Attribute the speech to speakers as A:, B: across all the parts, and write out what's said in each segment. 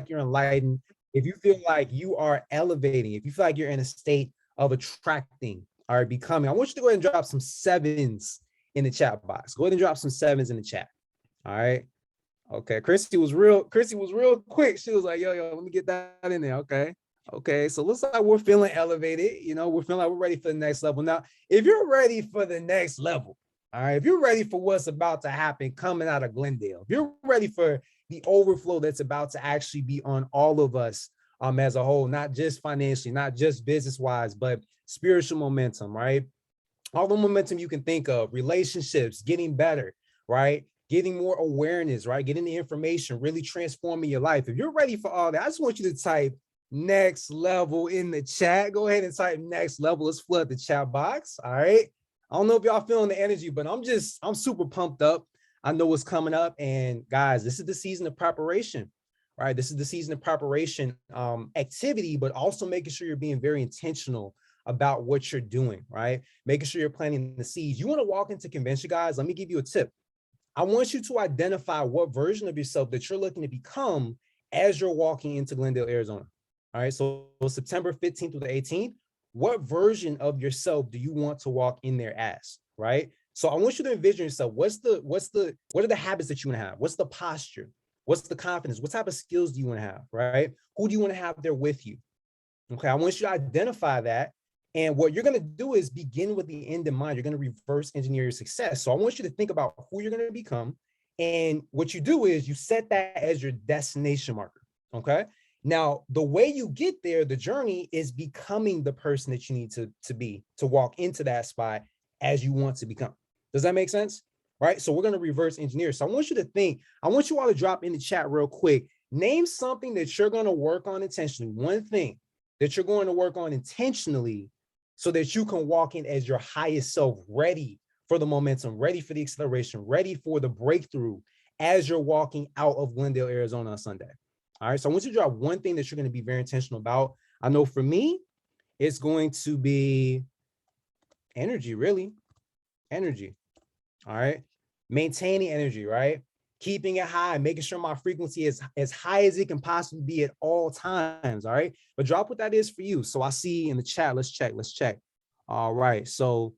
A: you're enlightened, if you feel like you are elevating, if you feel like you're in a state of attracting or becoming, I want you to go ahead and drop some sevens in the chat box. Go ahead and drop some sevens in the chat. All right. Okay. Chrissy was real quick. She was like, yo, let me get that in there. Okay. Okay. So looks like we're feeling elevated. You know, we're feeling like we're ready for the next level. Now, if you're ready for the next level, all right, if you're ready for what's about to happen coming out of Glendale, if you're ready for the overflow that's about to actually be on all of us as a whole, not just financially, not just business-wise, but spiritual momentum, right? All the momentum you can think of, relationships, getting better, right? Getting more awareness, right? Getting the information, really transforming your life. If you're ready for all that, I just want you to type next level in the chat. Go ahead and type next level. Let's flood the chat box. All right. I don't know if y'all feeling the energy, but I'm super pumped up. I know what's coming up. And guys, this is the season of preparation, right? This is the season of preparation activity, but also making sure you're being very intentional about what you're doing, right? Making sure you're planting the seeds. You want to walk into convention, guys? Let me give you a tip. I want you to identify what version of yourself that you're looking to become as you're walking into Glendale, Arizona. All right, so September 15th through the 18th, what version of yourself do you want to walk in there as, right? So I want you to envision yourself. What are the habits that you want to have? What's the posture? What's the confidence? What type of skills do you want to have, right? Who do you want to have there with you? Okay, I want you to identify that. And what you're going to do is begin with the end in mind. You're going to reverse engineer your success. So I want you to think about who you're going to become. And what you do is you set that as your destination marker. Okay. Now, the way you get there, the journey is becoming the person that you need to be, to walk into that spot as you want to become. Does that make sense? Right. So we're going to reverse engineer. So I want you to think, I want you all to drop in the chat real quick. Name something that you're going to work on intentionally. One thing that you're going to work on intentionally so that you can walk in as your highest self, ready for the momentum, ready for the acceleration, ready for the breakthrough as you're walking out of Glendale, Arizona on Sunday. All right, so I want you to drop one thing that you're going to be very intentional about. I know for me, it's going to be energy, really. Energy. All right, maintaining energy, right? Keeping it high, making sure my frequency is as high as it can possibly be at all times. All right. But drop what that is for you. So I see in the chat. Let's check. All right. So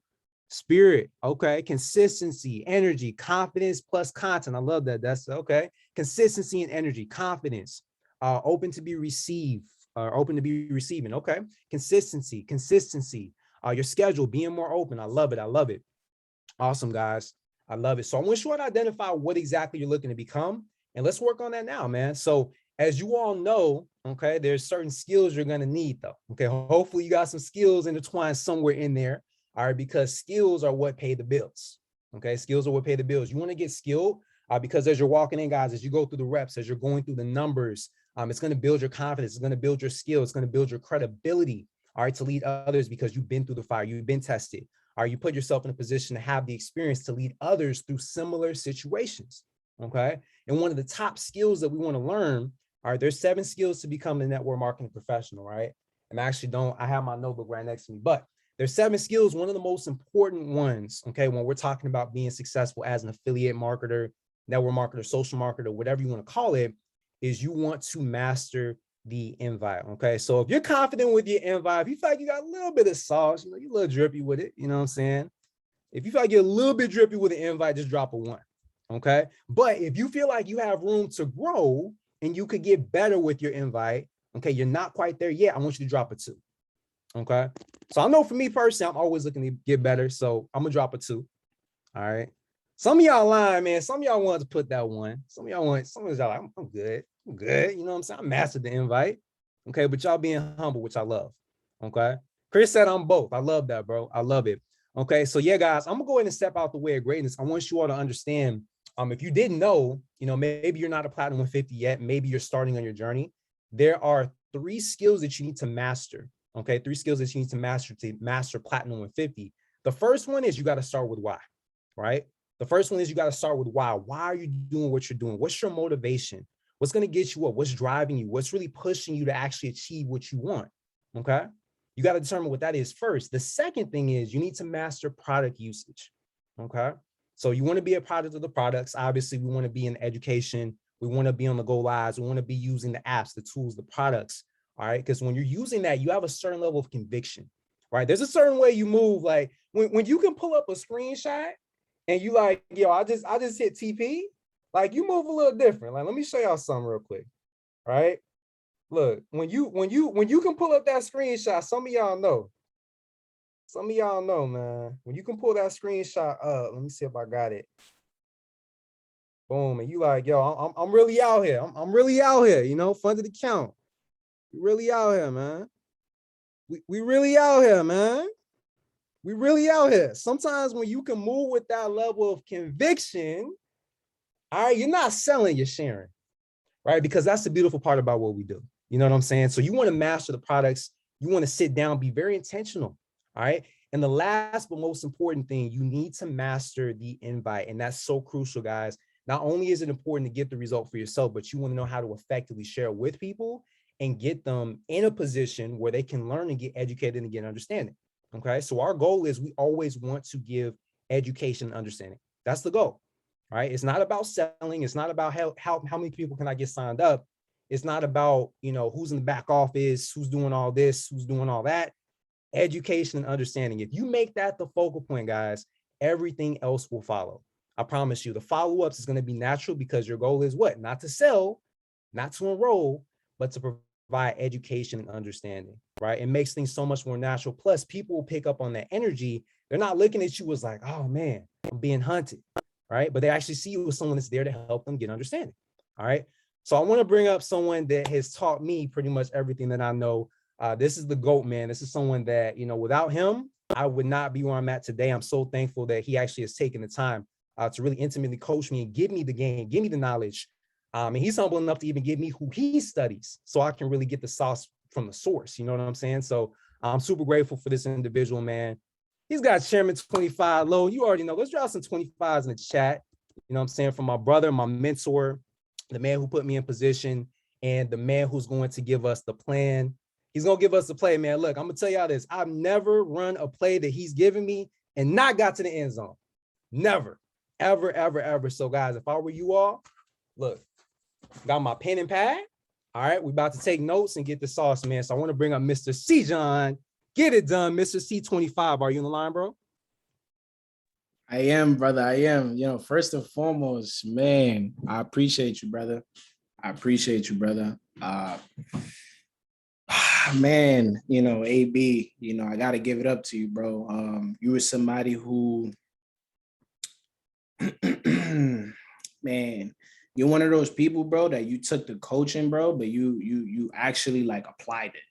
A: spirit. Okay. Consistency, energy, confidence plus content. I love that. That's okay. Consistency and energy, confidence, open to be received, open to be receiving. Okay. Consistency, your schedule being more open. I love it. Awesome, guys. I love it. So I want you to identify what exactly you're looking to become, and let's work on that now, man. So as you all know, okay, there's certain skills you're going to need though. Okay. Hopefully you got some skills intertwined somewhere in there. All right. Because skills are what pay the bills. Okay. Skills are what pay the bills. You want to get skilled because as you're walking in, guys, as you go through the reps, as you're going through the numbers, it's going to build your confidence. It's going to build your skill. It's going to build your credibility. All right. To lead others because you've been through the fire. You've been tested. Or you put yourself in a position to have the experience to lead others through similar situations, okay? And one of the top skills that we want to learn, all right, there's 7 skills to become a network marketing professional, right? I have my notebook right next to me, but there's 7 skills. One of the most important ones, okay, when we're talking about being successful as an affiliate marketer, network marketer, social marketer, whatever you want to call it, is you want to master the invite. Okay. So if you're confident with your invite, if you feel like you got a little bit of sauce, you're a little drippy with it, you know what I'm saying? If you feel like you're a little bit drippy with an invite, just drop a 1. Okay. But if you feel like you have room to grow and you could get better with your invite, okay, you're not quite there yet, I want you to drop a 2. Okay. So I know for me personally, I'm always looking to get better. So I'm gonna drop a 2. All right. Some of y'all lying, man. Some of y'all want to put that 1. Some of y'all like, I'm good. I'm good. You know what I'm saying? I mastered the invite. Okay. But y'all being humble, which I love. Okay. Chris said I'm both. I love that, bro. I love it. Okay. So yeah, guys, I'm gonna go ahead and step out the way of greatness. I want you all to understand. If you didn't know, maybe you're not a Platinum 150 yet. Maybe you're starting on your journey. There are 3 skills that you need to master. Okay. 3 skills that you need to master Platinum 150. The first one is you got to start with why. Right? The first one is you got to start with why. Why are you doing what you're doing? What's your motivation? What's going to get you up? What's driving you? What's really pushing you to actually achieve what you want? Okay. You got to determine what that is first. The second thing is you need to master product usage. Okay. So you want to be a product of the products. Obviously, we want to be in education. We want to be on the go lives. We want to be using the apps, the tools, the products. All right. Because when you're using that, you have a certain level of conviction, right? There's a certain way you move. Like when you can pull up a screenshot and you like, yo, I just hit TP, like you move a little different. Like, let me show y'all something real quick. Right. Look, when you can pull up that screenshot, some of y'all know. Some of y'all know, man. When you can pull that screenshot up, let me see if I got it. Boom, and you like, yo, I'm really out here. I'm really out here, you know, funded the count. We really out here, man. We really out here, man. We really out here. Sometimes when you can move with that level of conviction, all right, you're not selling, you're sharing, right? Because that's the beautiful part about what we do. You know what I'm saying? So you want to master the products. You want to sit down, be very intentional, all right? And the last but most important thing, you need to master the invite. And that's so crucial, guys. Not only is it important to get the result for yourself, but you want to know how to effectively share with people and get them in a position where they can learn and get educated and get understanding. Okay. So our goal is we always want to give education and understanding. That's the goal. Right. It's not about selling. It's not about how many people can I get signed up. It's not about, you know, who's in the back office, who's doing all this, who's doing all that. Education and understanding. If you make that the focal point, guys, everything else will follow. I promise you, the follow-ups is going to be natural because your goal is what? Not to sell, not to enroll, but to provide education and understanding, right? It makes things so much more natural. Plus, people will pick up on that energy. They're not looking at you as like, oh man, I'm being hunted, right? But they actually see you as someone that's there to help them get understanding, all right? So I want to bring up someone that has taught me pretty much everything that I know. This is the GOAT, man. This is someone that, you know, without him, I would not be where I'm at today. I'm so thankful that he actually has taken the time to really intimately coach me and give me the game, give me the knowledge. And he's humble enough to even give me who he studies so I can really get the sauce from the source. You know what I'm saying? So I'm super grateful for this individual, man. He's got Chairman 25 low. You already know. Let's drop some 25s in the chat. You know what I'm saying? From my brother, my mentor, the man who put me in position, and the man who's going to give us the plan. He's going to give us the play, man. Look, I'm going to tell y'all this. I've never run a play that he's given me and not got to the end zone. Never. Ever, ever, ever. So guys, if I were you all, look, got my pen and pad. All right, we're about to take notes and get the sauce, man. So I want to bring up Mr. C. John. Get it done, Mr. C25. Are you on the line, bro?
B: I am, brother. I am. You know, first and foremost, man, I appreciate you, brother. I appreciate you, brother. Man, you know, AB, you know, I got to give it up to you, bro. You were somebody who man, you're one of those people, bro, that you took the coaching, bro, but you actually like applied it.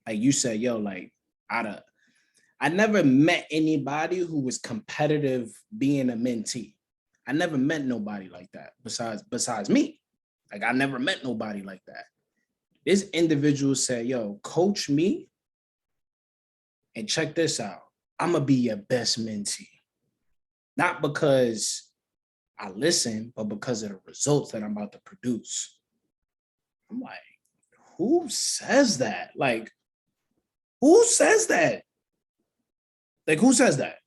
B: Like you said, yo, like I never met anybody who was competitive being a mentee. I never met nobody like that besides me. Like I never met nobody like that. This individual said, yo, coach me and check this out. I'm gonna be your best mentee. Not because I listen, but because of the results that I'm about to produce. I'm like, who says that? Like, who says that? Like, who says that?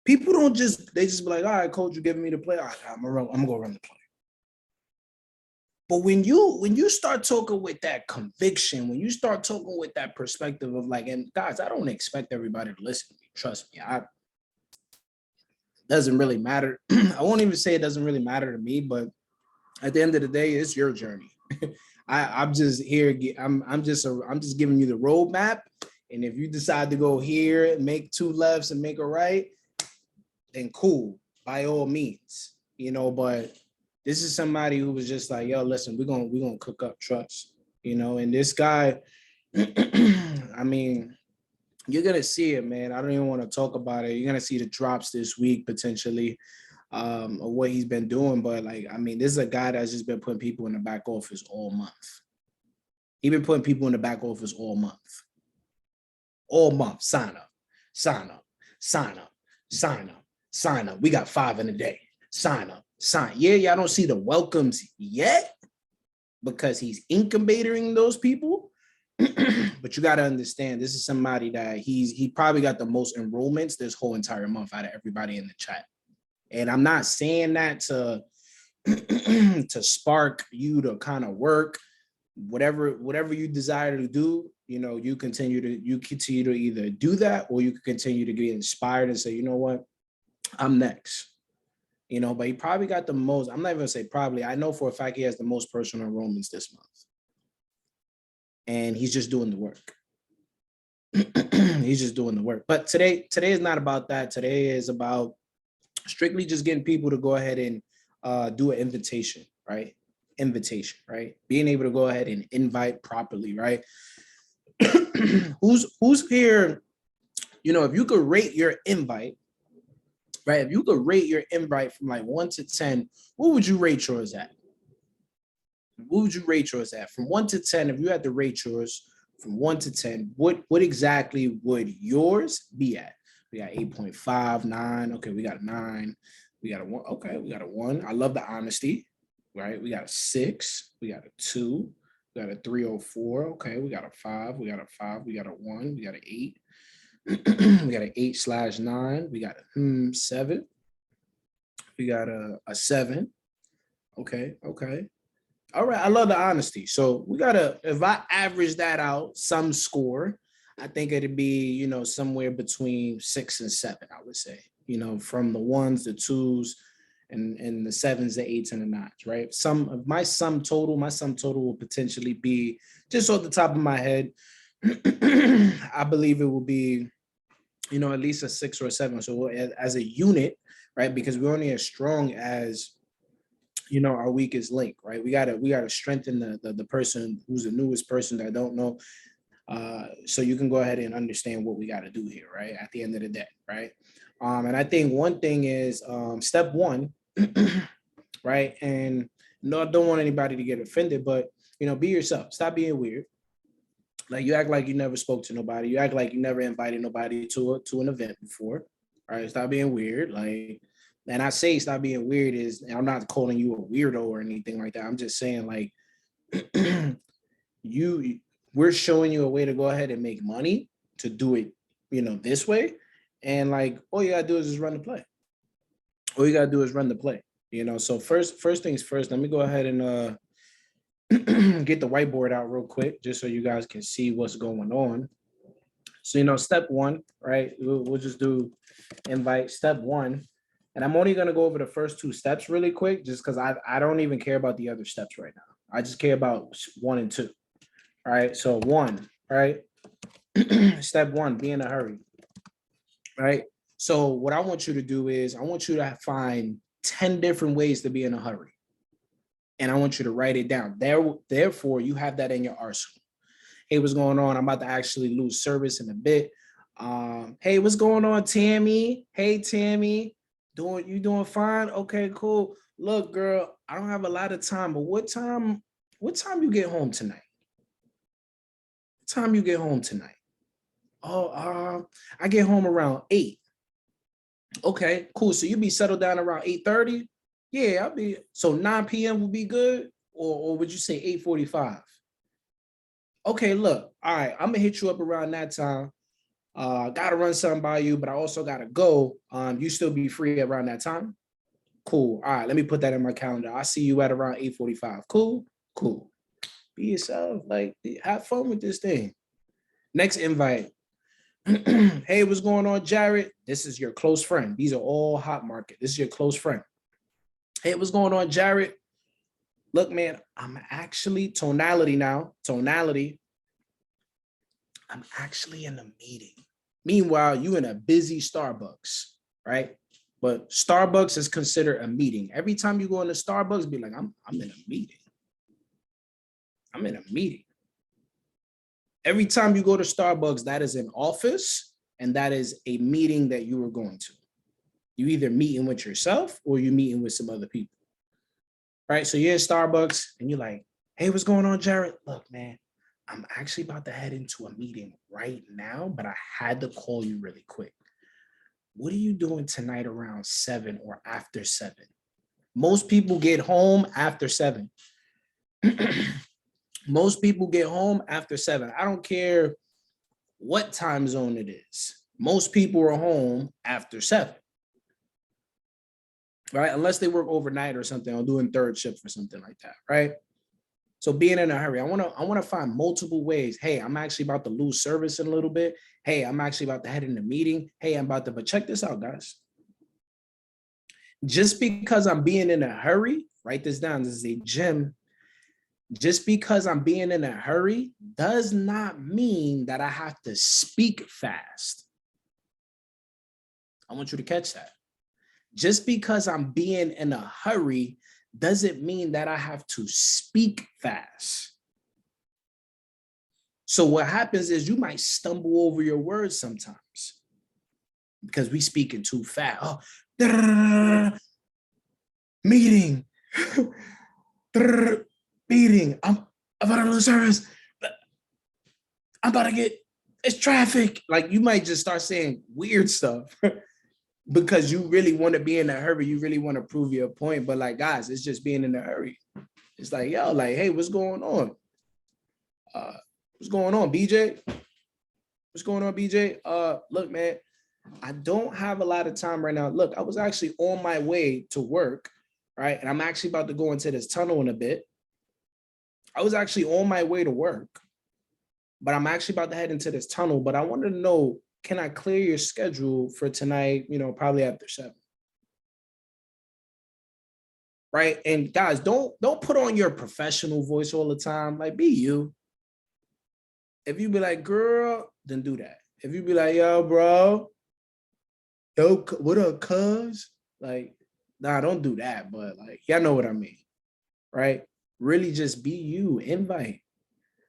B: People don't they just be like, all right, coach, you're giving me the play. All right, I'm gonna go run the play. But when you start talking with that conviction, when you start talking with that perspective of like, and guys, I don't expect everybody to listen to me. Trust me, doesn't really matter. I won't even say it doesn't really matter to me, but at the end of the day, it's your journey. I'm just here. I'm just giving you the roadmap. And if you decide to go here, make two lefts and make a right, then cool, by all means, you know. But this is somebody who was just like, yo, listen, we're gonna cook up trust, you know. And this guy, I mean, you're gonna see it, man. I don't even want to talk about it. You're gonna see the drops this week potentially of what he's been doing. But like, I mean, this is a guy that's just been putting people in the back office all month. He's been putting people in the back office all month. All month. Sign up, sign up, sign up, sign up, sign up. We got 5 in a day. Sign up, sign. Yeah, y'all don't see the welcomes yet because he's incubating those people. But you got to understand, this is somebody that he probably got the most enrollments this whole entire month out of everybody in the chat. And I'm not saying that to, to spark you to kind of work, whatever you desire to do, you continue to either do that, or you can continue to get inspired and say, you know what, I'm next. But he probably got the most, I'm not even gonna say probably, I know for a fact he has the most personal enrollments this month. And he's just doing the work. He's just doing the work. But today is not about that. Today is about strictly just getting people to go ahead and do an invitation, right? Being able to go ahead and invite properly, right? Who's here? If you could rate your invite, right? If you could rate your invite from like 1 to 10, what would you rate yours at? What would you rate yours at? From 1 to 10, if you had to rate yours from 1 to 10, what exactly would yours be at? We got 8.5, 9. Okay, we got a 9. We got a 1. Okay, we got a 1. I love the honesty, right? We got a 6. We got a 2. We got a 304. Okay, we got a 5. We got a 5. We got a 1. We got an 8. We got an 8/9. We got a 7. We got a 7. Okay. All right. I love the honesty. So we gotta, if I average that out, some score, I think it'd be, somewhere between 6 and 7, I would say, from the 1s, the 2s, and the 7s, the 8s, and the 9s, right? My sum total will potentially be, just off the top of my head, I believe it will be, at least a 6 or a 7. So as a unit, right? Because we're only as strong as, our weakest link, right? We gotta strengthen the person who's the newest person that don't know. So you can go ahead and understand what we got to do here, right? At the end of the day, right? And I think one thing is step one, right? And no, I don't want anybody to get offended, but be yourself. Stop being weird. Like, you act like you never spoke to nobody. You act like you never invited nobody to an event before. All right, stop being weird. Like, and I say stop being weird is, and I'm not calling you a weirdo or anything like that. I'm just saying, like, we're showing you a way to go ahead and make money, to do it, this way. And like, all you gotta do is just run the play. All you gotta do is run the play. So first things first, let me go ahead and get the whiteboard out real quick, just so you guys can see what's going on. So, step one, right? We'll just do invite step one. And I'm only going to go over the first 2 steps really quick, just because I don't even care about the other steps right now. I just care about 1 and 2. All right. So 1, right? Step 1, be in a hurry. Right. So what I want you to do is I want you to find 10 different ways to be in a hurry. And I want you to write it down. Therefore, you have that in your arsenal. Hey, what's going on? I'm about to actually lose service in a bit. Hey, what's going on, Tammy? Hey, Tammy. You doing fine? Okay, cool. Look, girl, I don't have a lot of time, but what time you get home tonight? What time you get home tonight? Oh, I get home around 8. Okay, cool. So you be settled down around 8:30? Yeah, so 9 p.m. will be good, or would you say 8:45? Okay, look, all right, I'm gonna hit you up around that time. Gotta run something by you, but I also gotta go. You still be free around that time? Cool. All right, let me put that in my calendar. I'll see you at around 8:45. Cool. Be yourself. Like, have fun with this thing. Next invite. Hey, what's going on, Jared? This is your close friend. These are all hot market. This is your close friend. Hey, what's going on, Jared? Look, man, I'm actually tonality. I'm actually in a meeting. Meanwhile, you in a busy Starbucks, right? But Starbucks is considered a meeting. Every time you go into Starbucks, be like, I'm in a meeting. I'm in a meeting. Every time you go to Starbucks, that is an office, and that is a meeting that you are going to. You either meeting with yourself or you meeting with some other people. Right? So you're in Starbucks and you're like, hey, what's going on, Jared? Look, man, I'm actually about to head into a meeting right now, but I had to call you really quick. What are you doing tonight around 7 or after 7? Most people get home after 7. Most people get home after 7. I don't care what time zone it is. Most people are home after 7. right? Unless they work overnight or something, or doing third shift or something like that, right? So being in a hurry, I want to find multiple ways. Hey, I'm actually about to lose service in a little bit. Hey, I'm actually about to head in a meeting. Hey, I'm about to, but check this out, guys. Just because I'm being in a hurry, write this down. This is a gem. Just because I'm being in a hurry does not mean that I have to speak fast. I want you to catch that. Just because I'm being in a hurry doesn't mean that I have to speak fast. So what happens is you might stumble over your words sometimes because we speaking too fast. Oh, meeting, meeting. I'm about to lose service. I'm about to get, it's traffic. Like you might just start saying weird stuff because you really want to be in a hurry. You really want to prove your point. But like, guys, it's just being in a hurry. It's like, yo, like, hey, what's going on? What's going on, BJ? What's going on, BJ? Look, man, I don't have a lot of time right now. Look, I was actually on my way to work, right? And I'm actually about to go into this tunnel in a bit. I was actually on my way to work, but I'm actually about to head into this tunnel. But I wanted to know, can I clear your schedule for tonight, you know, probably after 7? Right? And guys, don't put on your professional voice all the time. Like, be you. If you be like, girl, then do that. If you be like, yo, bro, yo, what up, cuz? Like, nah, don't do that. But like, y'all know what I mean, right? Really just be you. Invite.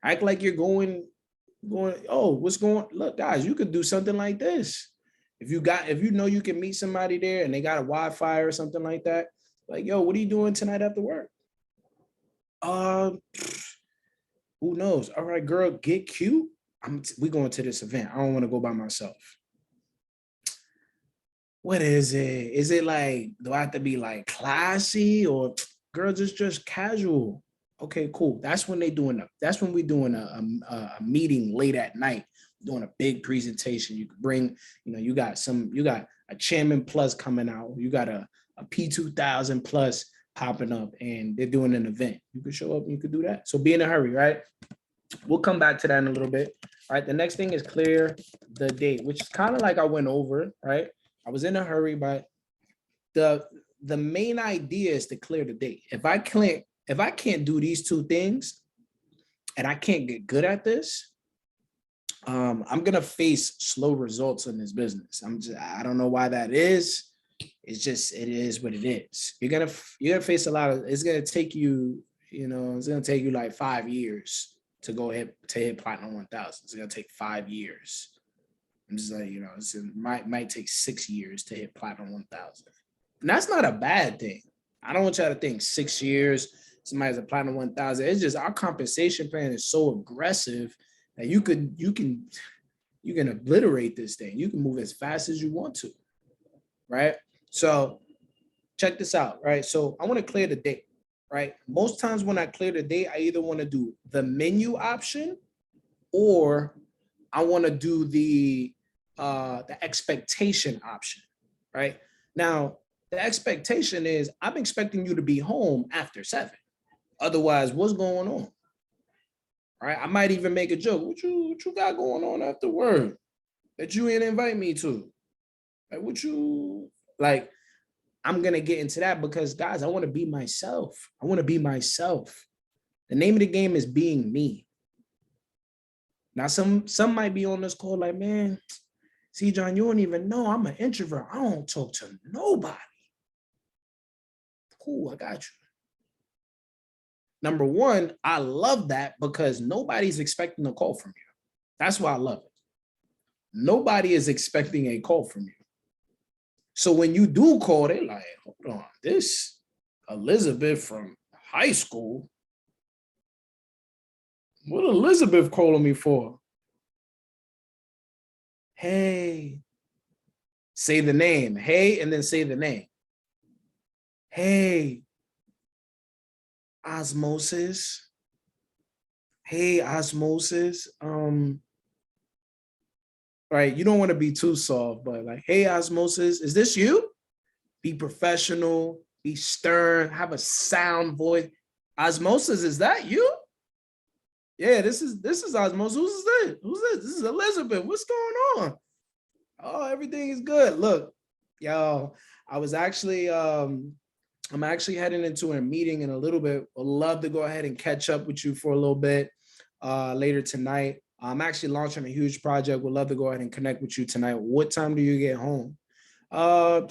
B: Act like you're going, oh, what's going, look, guys, you could do something like this. If you know you can meet somebody there and they got a Wi-Fi or something like that, like, yo, what are you doing tonight after work? Who knows? All right, girl, get cute. We going to this event. I don't want to go by myself. What is it? Is it like, do I have to be like classy or girl, just casual? Okay, cool. That's when we doing a meeting late at night, doing a big presentation. You could bring, you know, you got a Chairman Plus coming out. You got a P2000 Plus popping up and they're doing an event. You could show up and you could do that. So be in a hurry, right? We'll come back to that in a little bit. All right, the next thing is clear the date, which is kind of like I went over, right? I was in a hurry, but the main idea is to clear the date. If I can't do these two things and I can't get good at this, I'm gonna face slow results in this business. I don't know why that is. It's just, it is what it is. You're gonna face a lot of, it's gonna take you, you know, it's gonna take you like 5 years to hit Platinum 1000. It's gonna take 5 years. I'm just like, you know, it might take 6 years to hit Platinum 1000. And that's not a bad thing. I don't want y'all to think 6 years, somebody's a Platinum 1000. It's just our compensation plan is so aggressive that you can obliterate this thing. You can move as fast as you want to, right? So check this out, right? So I want to clear the date, right? Most times when I clear the date, I either want to do the menu option or I want to do the expectation option, right? Now, the expectation is I'm expecting you to be home after 7. Otherwise, what's going on? All right, I might even make a joke. What you got going on after work that you didn't invite me to? Like, I'm gonna get into that because, guys, I want to be myself. I want to be myself. The name of the game is being me. Now, some might be on this call like, man, see, John, you don't even know I'm an introvert. I don't talk to nobody. Cool, I got you. Number one, I love that because nobody's expecting a call from you. That's why I love it. Nobody is expecting a call from you. So when you do call, they're like, hold on, this Elizabeth from high school, what Elizabeth calling me for? Hey, say the name. Hey, and then say the name. Hey, Osmosis. Hey, Osmosis. Right, you don't want to be too soft, but like, hey, Osmosis, is this you? be professional, be stern, have a sound voice. Osmosis, is that you? Yeah, this is Osmosis. Who's this? Who's this? This is Elizabeth. What's going on? Oh, everything is good. Look, yo, I was actually I'm actually heading into a meeting in a little bit. I'd love to go ahead and catch up with you for a little bit later tonight. I'm actually launching a huge project. Would love to go ahead and connect with you tonight. What time do you get home? I'll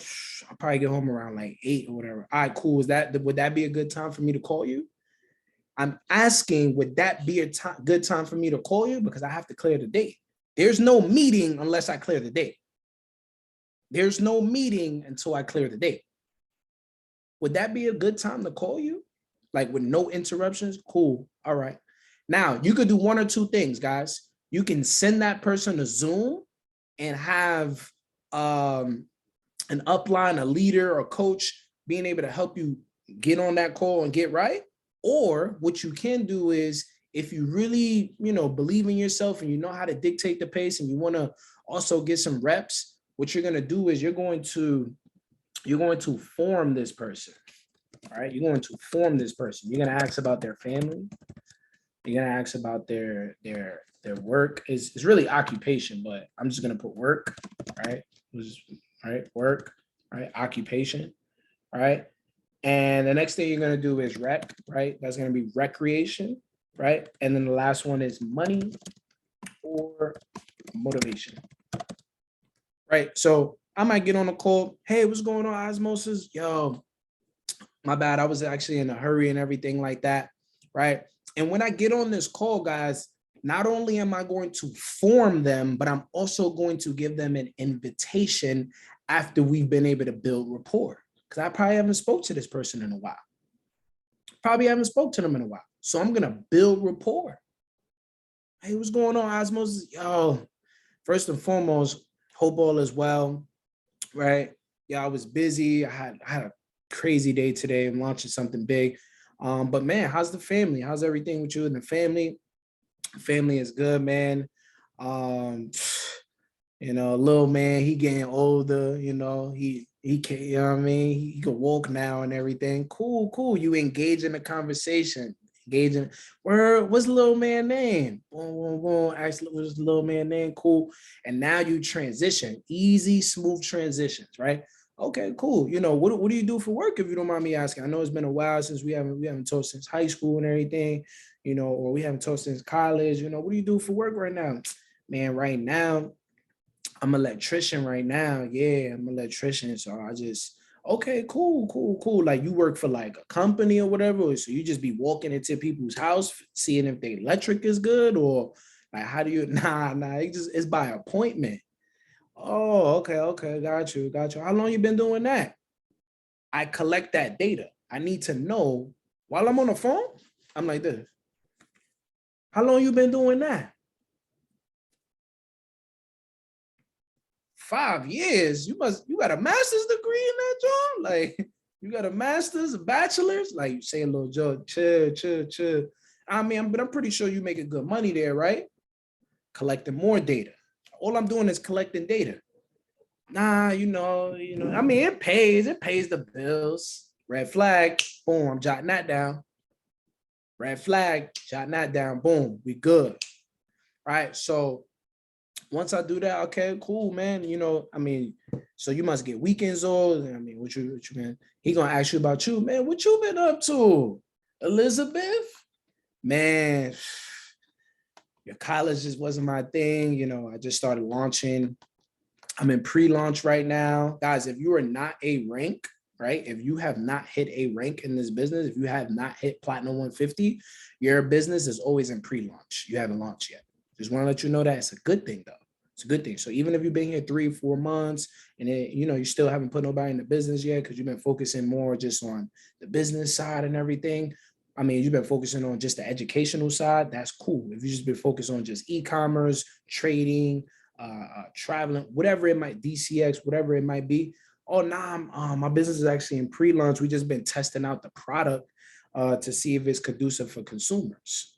B: probably get home around like 8 or whatever. All right, cool. Would that be a good time for me to call you? I'm asking, would that be a good time for me to call you? Because I have to clear the date. There's no meeting unless I clear the date. There's no meeting until I clear the date. Would that be a good time to call you? Like with no interruptions? Cool. All right. Now, you could do one or two things, guys. You can send that person a Zoom and have an upline, a leader, or coach being able to help you get on that call and get right. Or what you can do is, if you really, believe in yourself and you know how to dictate the pace and you want to also get some reps, what you're going to do is you're going to form this person. All right. You're going to form this person. You're going to ask about their family. You're going to ask about their work. It's really occupation, but I'm just going to put work. Right. Right. Work. Right. Occupation. Right. And the next thing you're going to do is rec. Right. That's going to be recreation. Right. And then the last one is money or motivation. Right. So I might get on a call. Hey, what's going on, Osmosis? Yo, my bad. I was actually in a hurry and everything like that. Right. And when I get on this call, guys, not only am I going to form them, but I'm also going to give them an invitation after we've been able to build rapport. Because I probably haven't spoke to this person in a while. Probably haven't spoke to them in a while. So I'm going to build rapport. Hey, what's going on, Osmosis? Yo, first and foremost, hope all is well. Right. Yeah, I was busy. I had a crazy day today. I'm launching something big. But man, how's the family? How's everything with you and the family? Family is good, man. Little man, he getting older, he can, what I mean? He can walk now and everything. Cool. You engage in the conversation. What's the little man name? Boom. Ask what's the little man name? Cool. And now you transition. Easy, smooth transitions, right? Okay, cool. What do you do for work, if you don't mind me asking? I know it's been a while since we haven't talked since high school and everything, or we haven't talked since college. What do you do for work right now? Man, right now, I'm an electrician right now. Yeah, I'm an electrician. So okay, cool. Like, you work for like a company or whatever. So you just be walking into people's house, seeing if the electric is good, or like, how do you, nah, it's by appointment. Oh, okay. Got you. How long you been doing that? I collect that data. I need to know while I'm on the phone. I'm like this. How long you been doing that? 5 years. You got a master's degree in that, John? Like, you got a master's, a bachelor's? Like, you say a little joke, chill. I mean, but I'm pretty sure you making good money there, right? Collecting more data. All I'm doing is collecting data. Nah, I mean, it pays the bills. Red flag, boom, I'm jotting that down. Red flag, jotting that down, boom, we good. Right, so once I do that, okay, cool, man. So you must get weekends off. I mean, what you man? He gonna ask you about you, man. What you been up to, Elizabeth? Man, your college just wasn't my thing. I just started launching. I'm in pre-launch right now, guys. If you are not a rank, right? If you have not hit a rank in this business, if you have not hit Platinum 150, your business is always in pre-launch. You haven't launched yet. Just want to let you know that it's a good thing, though. It's a good thing. So even if you've been here 3-4 months and you still haven't put nobody in the business yet because you've been focusing more just on the business side and everything. I mean, you've been focusing on just the educational side. That's cool. If you've just been focused on just e-commerce, trading, traveling, whatever it might, DCX, whatever it might be. Oh, nah, my business is actually in pre-launch. We just been testing out the product to see if it's conducive for consumers.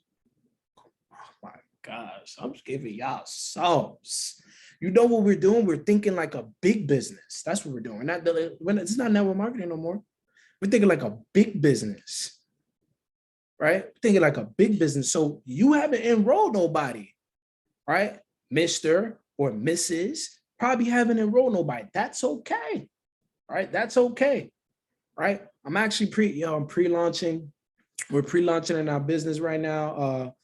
B: Gosh, I'm just giving y'all sauce. You know what we're doing? We're thinking like a big business. That's what we're doing. It's not network marketing no more. We're thinking like a big business, right? Thinking like a big business. So you haven't enrolled nobody, right? Mr. or Mrs. probably haven't enrolled nobody. That's okay, right? That's okay, right? I'm actually I'm pre-launching. We're pre-launching in our business right now.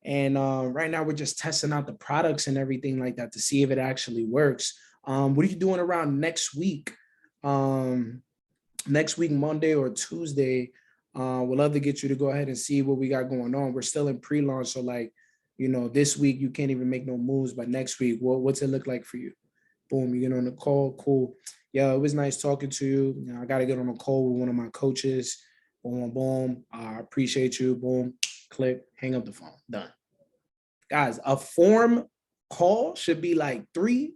B: And right now we're just testing out the products and everything like that to see if it actually works. What are you doing around next week? Next week, Monday or Tuesday. We'd love to get you to go ahead and see what we got going on. We're still in pre-launch. So like, this week you can't even make no moves, but next week, what's it look like for you? Boom, you get on the call. Cool. Yeah, it was nice talking to you. I got to get on a call with one of my coaches. Boom, boom. I appreciate you. Boom, click, hang up the phone. Done. Guys, a form call should be like 3.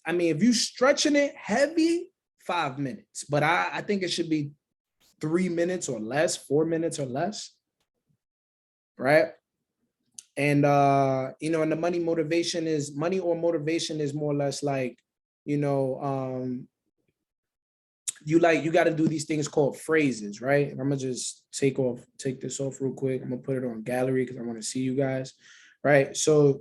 B: I mean, if you stretching it heavy, 5 minutes. But I think it should be 3 minutes or less, 4 minutes or less. Right. And and the money or motivation is more or less like, you got to do these things called phrases, right? And I'm gonna just take this off real quick. I'm gonna put it on gallery because I want to see you guys, right? So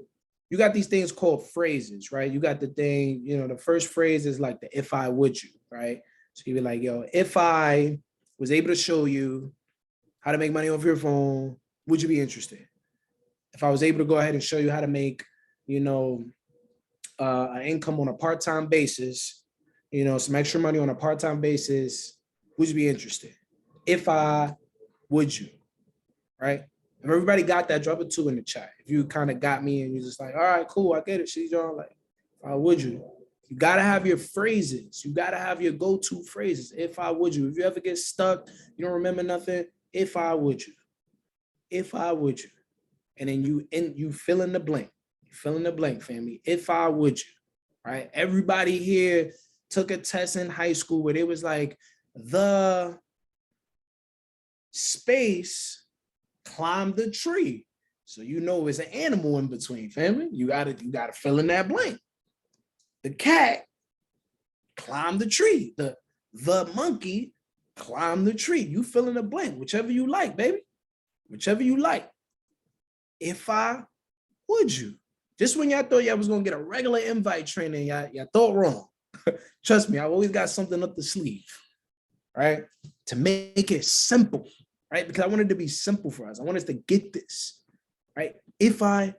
B: you got these things called phrases, right? You got the thing, the first phrase is like the if I would you, right? So you be like, yo, if I was able to show you how to make money off your phone, would you be interested? If I was able to go ahead and show you how to make, an income on a part-time basis, some extra money on a part-time basis, would you be interested? If I would you, right? If everybody got that, drop a 2 in the chat. If you kind of got me and you're just like, all right, cool, I get it, she's on like, would you? You got to have your phrases. You got to have your go-to phrases. If I would you. If you ever get stuck, you don't remember nothing, if I would you. If I would you. And then you fill in the blank. You fill in the blank, family. If I would you, right? Everybody here took a test in high school where it was like the space climbed the tree. So it's an animal in between, family. You gotta fill in that blank. The cat climbed the tree. The monkey climbed the tree. You fill in the blank, whichever you like, baby. Whichever you like. If I would you. Just when y'all thought y'all was gonna get a regular invite training, y'all thought wrong. Trust me, I always got something up the sleeve, right? To make it simple, right? Because I wanted to be simple for us. I want us to get this, right? If I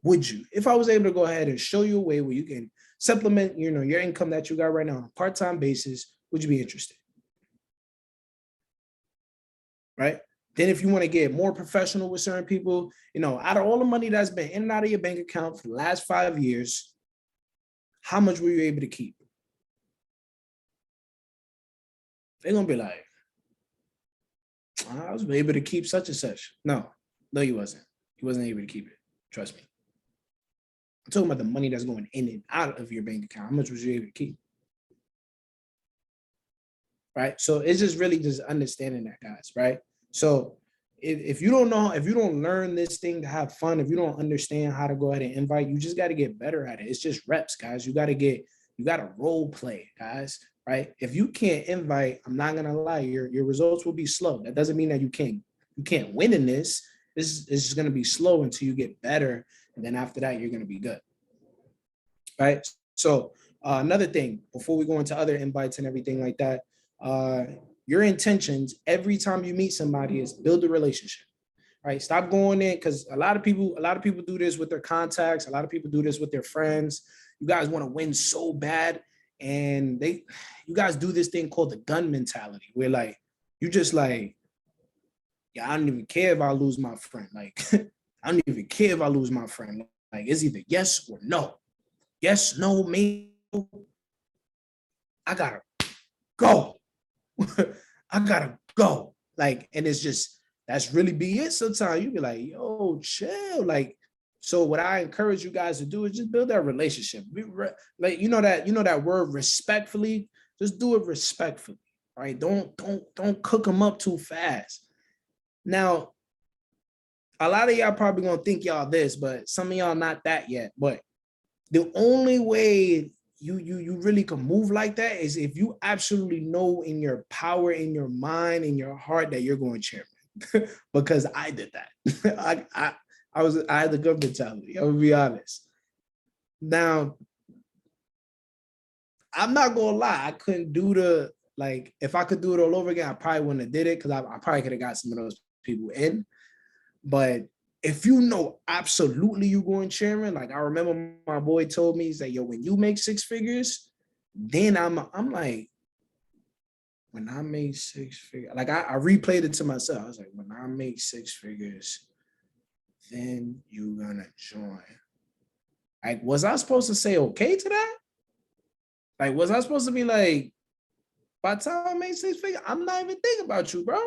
B: would you. If I was able to go ahead and show you a way where you can supplement, your income that you got right now on a part-time basis, would you be interested? Right? Then if you want to get more professional with certain people, out of all the money that's been in and out of your bank account for the last 5 years, how much were you able to keep? They're going to be like, I was able to keep such and such. No, he wasn't. He wasn't able to keep it. Trust me. I'm talking about the money that's going in and out of your bank account. How much was you able to keep? Right? So it's just really just understanding that, guys, right? So if you don't know, if you don't learn this thing to have fun, if you don't understand how to go ahead and invite, you just got to get better at it. It's just reps, guys. You got to role play, guys, right? If you can't invite, I'm not going to lie, your results will be slow. That doesn't mean that you can't win in this. This is going to be slow until you get better. And then after that, you're going to be good. Right? So another thing, before we go into other invites and everything like that, your intentions every time you meet somebody is build a relationship, right? Stop going in, because a lot of people do this with their contacts. A lot of people do this with their friends. You guys want to win so bad, and you guys do this thing called the gun mentality, where like you just like, yeah, I don't even care if I lose my friend. Like I don't even care if I lose my friend. Like it's either yes or no. Yes, no, me. I gotta go. I gotta go. Like, and it's just, that's really be it. Sometimes you be like, yo, chill. Like, so what I encourage you guys to do is just build that relationship. Like, that word respectfully, just do it respectfully, right? Don't cook them up too fast. Now, a lot of y'all probably gonna think y'all this, but some of y'all not that yet. But The only way you really can move like that is if you absolutely know in your power, in your mind, in your heart that you're going chairman. Because I did that. I had the good mentality. I will be honest. Now, I'm not gonna lie, I couldn't do the like if I could do it all over again, I probably wouldn't have did it because I probably could have got some of those people in. But if you know absolutely you going chairman, like I remember my boy told me, he's like, yo, when you make six figures, then I'm like, when I make six figures, like I replayed it to myself. I was like, when I make six figures, then you gonna join. Like, was I supposed to say okay to that? Like, was I supposed to be like, by the time I made six figures, I'm not even thinking about you, bro.